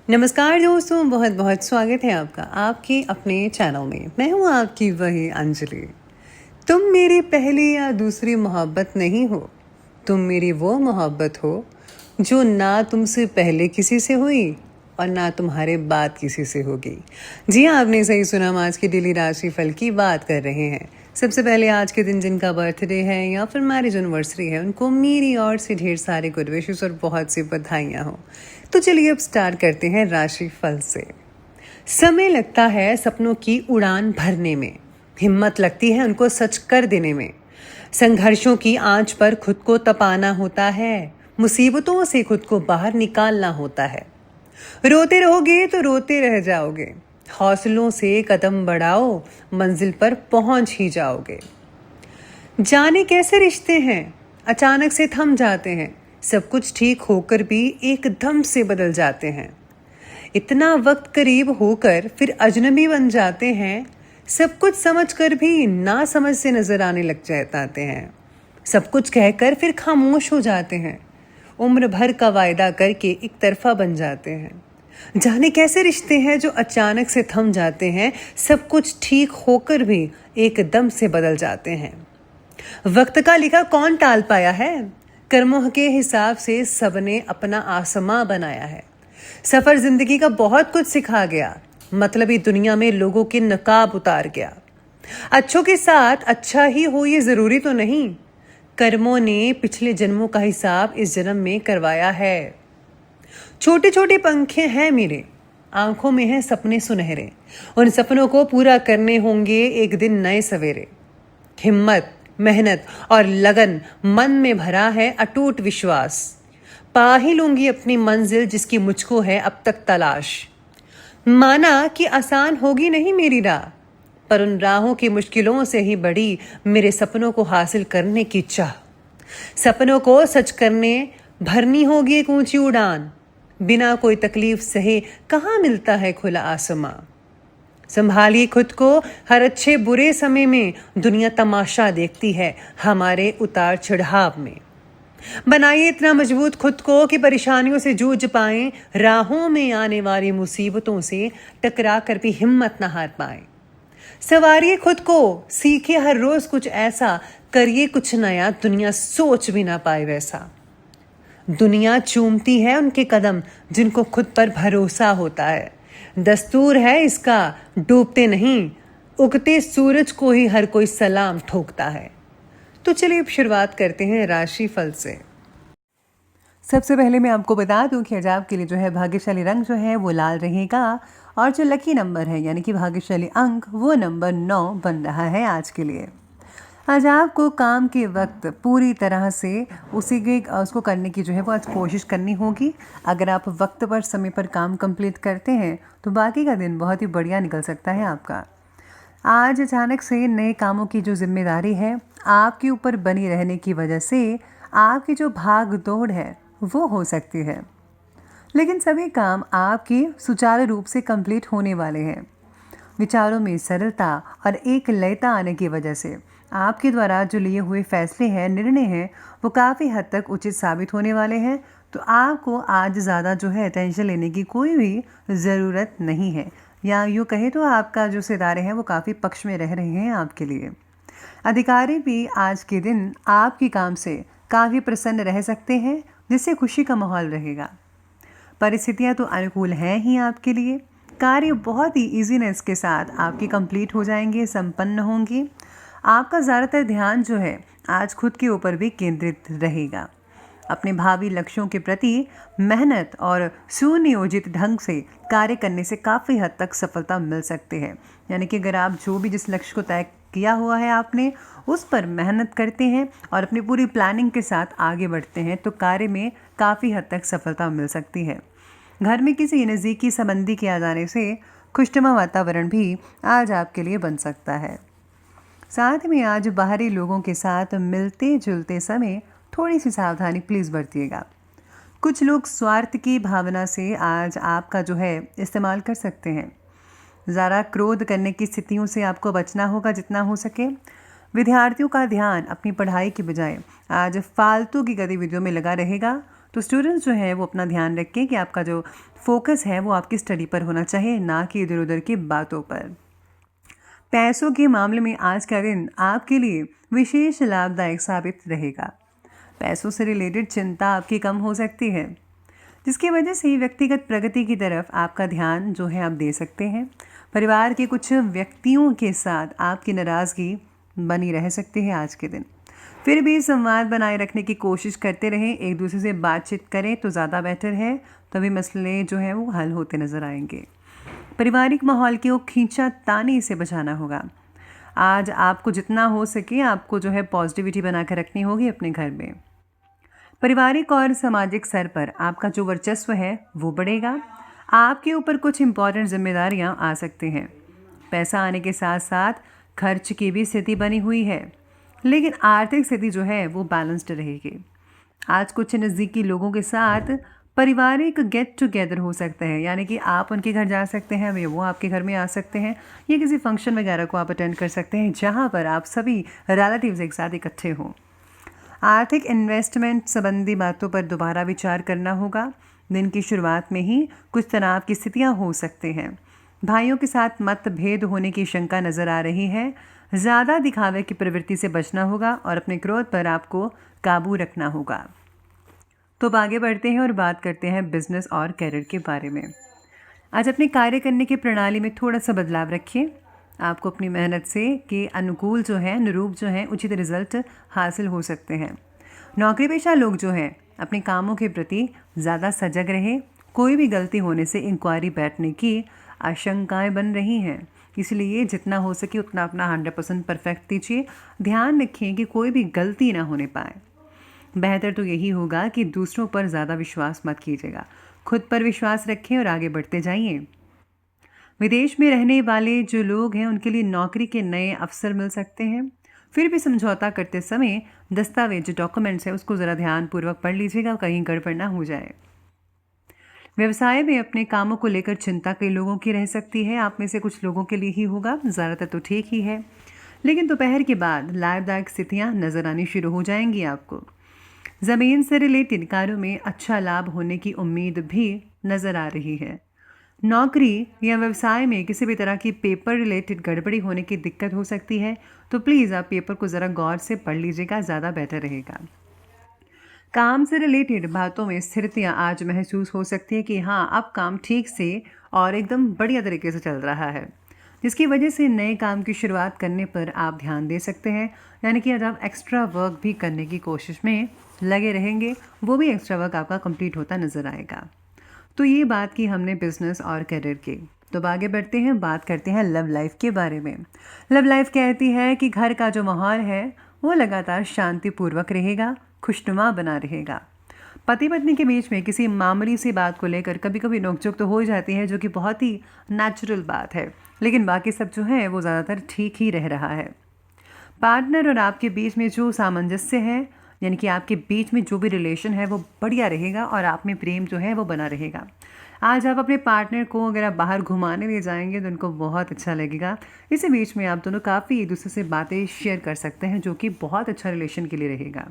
नमस्कार दोस्तों, बहुत बहुत स्वागत है आपका आपके अपने चैनल में। मैं हूँ आपकी वही अंजलि। तुम मेरी पहली या दूसरी मोहब्बत नहीं हो, तुम मेरी वो मोहब्बत हो जो ना तुमसे पहले किसी से हुई और ना तुम्हारे बाद किसी से होगी। जी हाँ, आपने सही सुना। हम आज की डेली राशि फल की बात कर रहे हैं। सबसे पहले आज के दिन जिनका बर्थडे है या फिर मैरिज एनिवर्सरी है, उनको मेरी ओर से ढेर सारे गुड विशेस और बहुत सी बधाइयाँ हो। तो चलिए अब स्टार्ट करते हैं राशि फल से। समय लगता है सपनों की उड़ान भरने में, हिम्मत लगती है उनको सच कर देने में। संघर्षों की आंच पर खुद को तपाना होता है, मुसीबतों से खुद को बाहर निकालना होता है। रोते रहोगे तो रोते रह जाओगे, हौसलों से कदम बढ़ाओ, मंजिल पर पहुंच ही जाओगे। जाने कैसे रिश्ते हैं अचानक से थम जाते हैं, सब कुछ ठीक होकर भी एकदम से बदल जाते हैं। इतना वक्त करीब होकर फिर अजनबी बन जाते हैं, सब कुछ समझकर भी ना समझ से नजर आने लग जाते हैं। सब कुछ कहकर फिर खामोश हो जाते हैं, उम्र भर का वायदा करके एक तरफा बन जाते हैं। जाने कैसे रिश्ते हैं जो अचानक से थम जाते हैं, सब कुछ ठीक होकर भी एकदम से बदल जाते हैं। वक्त का लिखा कौन टाल पाया है, कर्मों के हिसाब से सबने अपना आसमां बनाया है। सफर जिंदगी का बहुत कुछ सिखा गया, मतलबी दुनिया में लोगों के नकाब उतार गया। अच्छों के साथ अच्छा ही हो ये जरूरी तो नहीं, कर्मों ने पिछले जन्मों का हिसाब इस जन्म में करवाया है। छोटे छोटे पंखे हैं मेरे, आंखों में हैं सपने सुनहरे, उन सपनों को पूरा करने होंगे एक दिन नए सवेरे। हिम्मत, मेहनत और लगन मन में भरा है अटूट विश्वास, पा ही लूंगी अपनी मंजिल जिसकी मुझको है अब तक तलाश। माना कि आसान होगी नहीं मेरी राह, पर उन राहों की मुश्किलों से ही बड़ी मेरे सपनों को हासिल करने की चाह। सपनों को सच करने भरनी होगी एक ऊंची उड़ान, बिना कोई तकलीफ सहे कहाँ मिलता है खुला आसमां। संभालिए खुद को, हर अच्छे बुरे समय में दुनिया तमाशा देखती है हमारे उतार चढ़ाव में। बनाइए इतना मजबूत खुद को कि परेशानियों से जूझ पाएं, राहों में आने वाली मुसीबतों से टकरा कर भी हिम्मत न हार पाएं। सवारिए खुद को, सीखिए हर रोज कुछ ऐसा, करिए कुछ नया, दुनिया सोच भी ना पाए वैसा। दुनिया चूमती है उनके कदम जिनको खुद पर भरोसा होता है, दस्तूर है इसका डूबते नहीं, उगते सूरज को ही हर कोई सलाम ठोकता है। तो चलिए अब शुरुआत करते हैं राशि फल से। सबसे पहले मैं आपको बता दूं कि आज आपके लिए जो है भाग्यशाली रंग जो है वो लाल रहेगा, और जो लकी नंबर है यानी कि भाग्यशाली अंक वो नंबर 9 बन रहा है आज के लिए। आज आपको काम के वक्त पूरी तरह से उसको करने की जो है वो आज कोशिश करनी होगी। अगर आप वक्त पर समय पर काम कंप्लीट करते हैं तो बाकी का दिन बहुत ही बढ़िया निकल सकता है आपका। आज अचानक से नए कामों की जो जिम्मेदारी है आपके ऊपर बनी रहने की वजह से आपकी जो भाग दौड़ है वो हो सकती है, लेकिन सभी काम आपके सुचारू रूप से कंप्लीट होने वाले हैं। विचारों में सरलता और एक लयता आने की वजह से आपके द्वारा जो लिए हुए फैसले हैं, निर्णय हैं, वो काफ़ी हद तक उचित साबित होने वाले हैं। तो आपको आज ज़्यादा जो है टेंशन लेने की कोई भी ज़रूरत नहीं है, या यूँ कहे तो आपका जो सितारे हैं वो काफ़ी पक्ष में रह रहे हैं आपके लिए। अधिकारी भी आज के दिन आपके काम से काफ़ी प्रसन्न रह सकते हैं, जिससे खुशी का माहौल रहेगा। परिस्थितियाँ तो अनुकूल हैं ही आपके लिए, कार्य बहुत ही ईजीनेस के साथ आपके कंप्लीट हो जाएंगे, संपन्न होंगे। आपका ज़्यादातर ध्यान जो है आज खुद के ऊपर भी केंद्रित रहेगा। अपने भावी लक्ष्यों के प्रति मेहनत और सुनियोजित ढंग से कार्य करने से काफ़ी हद तक सफलता मिल सकती है। यानी कि अगर आप जो भी जिस लक्ष्य को तय किया हुआ है आपने, उस पर मेहनत करते हैं और अपनी पूरी प्लानिंग के साथ आगे बढ़ते हैं तो कार्य में काफ़ी हद तक सफलता मिल सकती है। घर में किसी नज़दीकी संबंधी के आ जाने से खुशनुमा वातावरण भी आज आपके लिए बन सकता है। साथ में आज बाहरी लोगों के साथ मिलते जुलते समय थोड़ी सी सावधानी प्लीज़ बरतिएगा। कुछ लोग स्वार्थ की भावना से आज आपका जो है इस्तेमाल कर सकते हैं। ज़रा क्रोध करने की स्थितियों से आपको बचना होगा जितना हो सके। विद्यार्थियों का ध्यान अपनी पढ़ाई की बजाय आज फालतू की गतिविधियों में लगा रहेगा, तो स्टूडेंट्स जो है वो अपना ध्यान रखें कि आपका जो फोकस है वो आपकी स्टडी पर होना चाहिए, ना कि इधर उधर की बातों पर। पैसों के मामले में आज का दिन आपके लिए विशेष लाभदायक साबित रहेगा। पैसों से रिलेटेड चिंता आपकी कम हो सकती है, जिसकी वजह से व्यक्तिगत प्रगति की तरफ आपका ध्यान जो है आप दे सकते हैं। परिवार के कुछ व्यक्तियों के साथ आपकी नाराज़गी बनी रह सकती है आज के दिन। फिर भी संवाद बनाए रखने की कोशिश करते रहें, एक दूसरे से बातचीत करें तो ज़्यादा बेटर है, तभी मसले जो हैं वो हल होते नज़र आएंगे। पारिवारिक माहौल को खींचातानी से बचाना होगा। आज आपको जितना हो सके आपको जो है पॉजिटिविटी बनाकर रखनी होगी अपने घर में। पारिवारिक और सामाजिक स्तर पर आपका जो वर्चस्व है वो बढ़ेगा। आपके ऊपर कुछ इंपॉर्टेंट जिम्मेदारियां आ सकती हैं। पैसा आने के साथ साथ खर्च की भी स्थिति बनी हुई है, लेकिन आर्थिक स्थिति जो है वो बैलेंस्ड रहेगी। आज कुछ नज़दीकी लोगों के साथ पारिवारिक गेट टुगेदर हो सकता है, यानी कि आप उनके घर जा सकते हैं, वे वो आपके घर में आ सकते हैं, या किसी फंक्शन वगैरह को आप अटेंड कर सकते हैं जहाँ पर आप सभी रिलेटिव्स एक साथ इकट्ठे हों। आर्थिक इन्वेस्टमेंट संबंधी बातों पर दोबारा विचार करना होगा। दिन की शुरुआत में ही कुछ तनाव की स्थितियाँ हो सकते हैं। भाइयों के साथ मतभेद होने की शंका नज़र आ रही है। ज़्यादा दिखावे की प्रवृत्ति से बचना होगा और अपने क्रोध पर आपको काबू रखना होगा। तो अब आगे बढ़ते हैं और बात करते हैं बिजनेस और कैरियर के बारे में। आज अपने कार्य करने की प्रणाली में थोड़ा सा बदलाव रखिए। आपको अपनी मेहनत से के अनुकूल जो है अनुरूप जो है उचित रिजल्ट हासिल हो सकते हैं। नौकरी पेशा लोग जो हैं अपने कामों के प्रति ज़्यादा सजग रहे। कोई भी गलती होने से इंक्वायरी बैठने की आशंकाएं बन रही हैं, इसलिए जितना हो सके उतना अपना 100% परफेक्ट दीजिए। ध्यान रखें कि कोई भी गलती ना होने पाए। बेहतर तो यही होगा कि दूसरों पर ज़्यादा विश्वास मत कीजिएगा, खुद पर विश्वास रखें और आगे बढ़ते जाइए। विदेश में रहने वाले जो लोग हैं उनके लिए नौकरी के नए अवसर मिल सकते हैं। फिर भी समझौता करते समय दस्तावेज जो डॉक्यूमेंट्स है उसको ज़रा ध्यानपूर्वक पढ़ लीजिएगा, कहीं गड़बड़ ना हो जाए। व्यवसाय में अपने कामों को लेकर चिंता कई लोगों की रह सकती है। आप में से कुछ लोगों के लिए ही होगा, ज़्यादातर तो ठीक ही है, लेकिन दोपहर के बाद लाभदायक स्थितियाँ नज़र आनी शुरू हो जाएंगी आपको। ज़मीन से रिलेटेड कार्यों में अच्छा लाभ होने की उम्मीद भी नज़र आ रही है। नौकरी या व्यवसाय में किसी भी तरह की पेपर रिलेटेड गड़बड़ी होने की दिक्कत हो सकती है, तो प्लीज़ आप पेपर को ज़रा गौर से पढ़ लीजिएगा, ज़्यादा बेटर रहेगा। काम से रिलेटेड बातों में स्थिरता आज महसूस हो सकती है कि हाँ, अब काम ठीक से और एकदम बढ़िया तरीके से चल रहा है, जिसकी वजह से नए काम की शुरुआत करने पर आप ध्यान दे सकते हैं। यानी कि आज आप एक्स्ट्रा वर्क भी करने की कोशिश में लगे रहेंगे, वो भी एक्स्ट्रा वर्क आपका कंप्लीट होता नज़र आएगा। तो ये बात की हमने बिजनेस और करियर की। तो अब आगे बढ़ते हैं, बात करते हैं लव लाइफ के बारे में। लव लाइफ कहती है कि घर का जो माहौल है वो लगातार शांतिपूर्वक रहेगा, खुशनुमा बना रहेगा। पति पत्नी के बीच में किसी मामूली सी बात को लेकर कभी कभी नोकझोंक तो हो जाती है, जो कि बहुत ही नेचुरल बात है, लेकिन बाकी सब जो है वो ज़्यादातर ठीक ही रह रहा है। पार्टनर और आपके बीच में जो सामंजस्य है, यानी कि आपके बीच में जो भी रिलेशन है वो बढ़िया रहेगा और आप में प्रेम जो है वो बना रहेगा। आज आप अपने पार्टनर को अगर आप बाहर घुमाने ले जाएंगे तो उनको बहुत अच्छा लगेगा। इसी बीच में आप दोनों काफ़ी एक दूसरे से बातें शेयर कर सकते हैं, जो कि बहुत अच्छा रिलेशन के लिए रहेगा।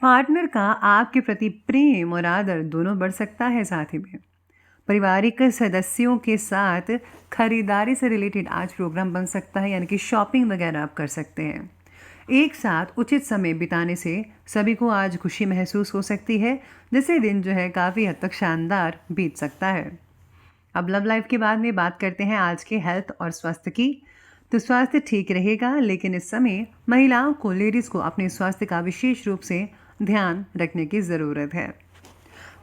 पार्टनर का आपके प्रति प्रेम और आदर दोनों बढ़ सकता है। साथ ही में पारिवारिक सदस्यों के साथ खरीदारी से रिलेटेड आज प्रोग्राम बन सकता है, यानी कि शॉपिंग वगैरह आप कर सकते हैं। एक साथ उचित समय बिताने से सभी को आज खुशी महसूस हो सकती है, जिससे दिन जो है काफ़ी हद तक शानदार बीत सकता है। अब लव लाइफ के बाद में बात करते हैं आज के हेल्थ और स्वास्थ्य की। तो स्वास्थ्य ठीक रहेगा, लेकिन इस समय महिलाओं को, लेडीज़ को अपने स्वास्थ्य का विशेष रूप से ध्यान रखने की ज़रूरत है।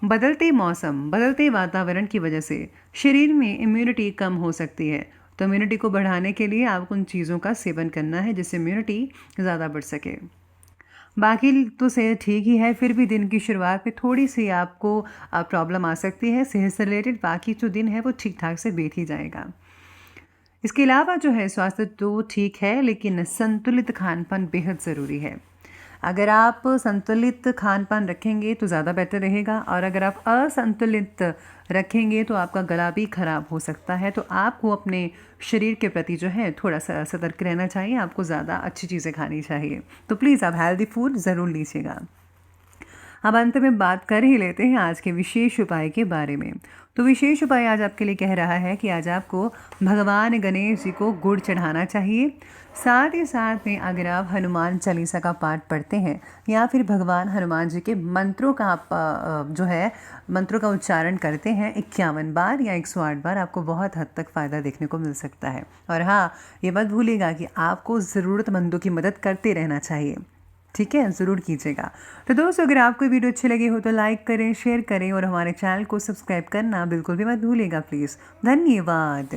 बदलते मौसम, बदलते वातावरण की वजह से शरीर में इम्यूनिटी कम हो सकती है। तो इम्यूनिटी को बढ़ाने के लिए आपको उन चीज़ों का सेवन करना है जिससे इम्यूनिटी ज़्यादा बढ़ सके। बाकी तो सेहत ठीक ही है, फिर भी दिन की शुरुआत में थोड़ी सी आपको प्रॉब्लम आ सकती है सेहत से रिलेटेड। बाकी जो दिन है वो ठीक ठाक से बीत ही जाएगा। इसके अलावा जो है स्वास्थ्य तो ठीक है, लेकिन संतुलित खान पान बेहद ज़रूरी है। अगर आप संतुलित खान पान रखेंगे तो ज़्यादा बेहतर रहेगा, और अगर आप असंतुलित रखेंगे तो आपका गला भी ख़राब हो सकता है। तो आपको अपने शरीर के प्रति जो है थोड़ा सा सतर्क रहना चाहिए, आपको ज़्यादा अच्छी चीज़ें खानी चाहिए। तो प्लीज़ आप हेल्दी फूड ज़रूर लीजिएगा। अब अंत में बात कर ही लेते हैं आज के विशेष उपाय के बारे में। तो विशेष उपाय आज आपके लिए कह रहा है कि आज आपको भगवान गणेश जी को गुड़ चढ़ाना चाहिए। साथ ही साथ में अगर आप हनुमान चालीसा का पाठ पढ़ते हैं या फिर भगवान हनुमान जी के मंत्रों का आप जो है मंत्रों का उच्चारण करते हैं 51 बार या 108 बार, आपको बहुत हद तक फ़ायदा देखने को मिल सकता है। और हाँ, ये मत भूलिएगा कि आपको ज़रूरतमंदों की मदद करते रहना चाहिए। ठीक है, ज़रूर कीजिएगा। तो दोस्तों, अगर आपको वीडियो अच्छी लगी हो तो लाइक करें, शेयर करें और हमारे चैनल को सब्सक्राइब करना बिल्कुल भी मत भूलिएगा प्लीज़। धन्यवाद।